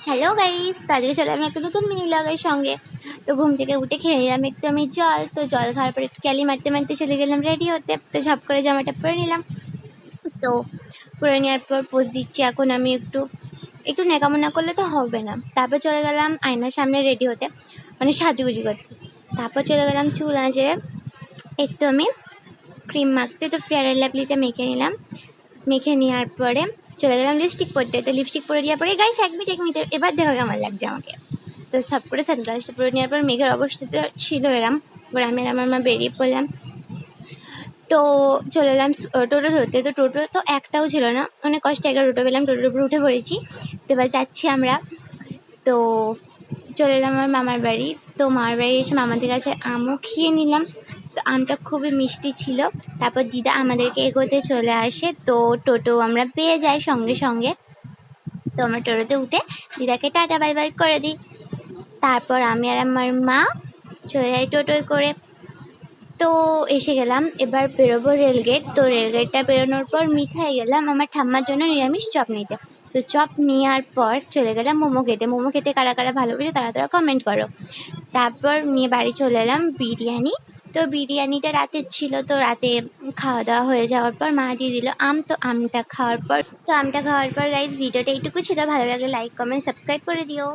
Hello guys, তাদের চলে আমি একটা নতুন মিনি ব্লগের সঙ্গে। তো ঘুম থেকে উঠে খেয়ে নিলাম একটু আমি জল। তো জল খাওয়ার পর একটু ক্যালি মারতে মারতে চলে গেলাম রেডি হতে। তো ঝপ করে জামাটা পরে নিলাম। তো পরে নেওয়ার পর পোজ দিচ্ছি। এখন আমি একটু একটু নেকামো না করলে তো হবে না। তারপর চলে গেলাম আয়নার সামনে রেডি হতে, মানে সাজুগুজি করতে। তারপর চলে গেলাম চুল আঁচড়ে একটু আমি ক্রিম মাখতে। তো ফেয়ার অ্যান্ড লাভলিটা মেখে নিলাম। মেখে নেওয়ার পরে চলে গেলাম লিপস্টিক পরতে। তো লিপস্টিক পরে দেওয়ার পরে গাইস 1 মিনিট এবার দেখো কেমন লাগছে আমাকে। তো সব করে সানগ্লাসটা পরে নেওয়ার পর মেঘের অবস্থা তো ছিল এরম। এবার আমি আর আমার মা বেরিয়ে পড়লাম। তো চলে এলাম টোটো ধরতে। তো টোটো তো একটাও ছিল না, অনেক কষ্টে একটা টোটো পেলাম, টোটোর উপরে উঠে পড়েছি। তো এবার যাচ্ছি আমরা। তো চলে এলাম আমার মামার বাড়ি। তো মামার বাড়ি এসে মামাদের কাছে আমও খেয়ে নিলাম। তো আমটা খুবই মিষ্টি ছিল। তারপর দিদা আমাদেরকে এগোতে চলে আসে। তো টোটো আমরা পেয়ে যাই সঙ্গে সঙ্গে। তো আমরা টোটোতে উঠে দিদাকে টাটা বাই বাই করে দিই। তারপর আমি আর আমার মা চলে যাই টোটোয় করে। তো এসে গেলাম, এবার বেরোবো রেলগেট। তো রেলগেটটা বেরোনোর পর মিঠাই গেলাম আমার ঠাম্মার জন্য নিরামিষ চপ নিতে। তো চপ নেওয়ার পর চলে গেলাম মোমো খেতে। মোমো খেতে কারা কারা ভালোবাসে তারা তারা কমেন্ট করো। তারপর নিয়ে বাড়ি চলে এলাম বিরিয়ানি। তো বিরিয়ানিটা রাতের ছিল। তো রাতে খাওয়া দাওয়া হয়ে যাওয়ার পর মা দিয়ে দিল আম। তো আমটা খাওয়ার পর গাইজ ভিডিওটা এইটুকু ছিল। ভালো লাগলে লাইক কমেন্ট সাবস্ক্রাইব করে দিও।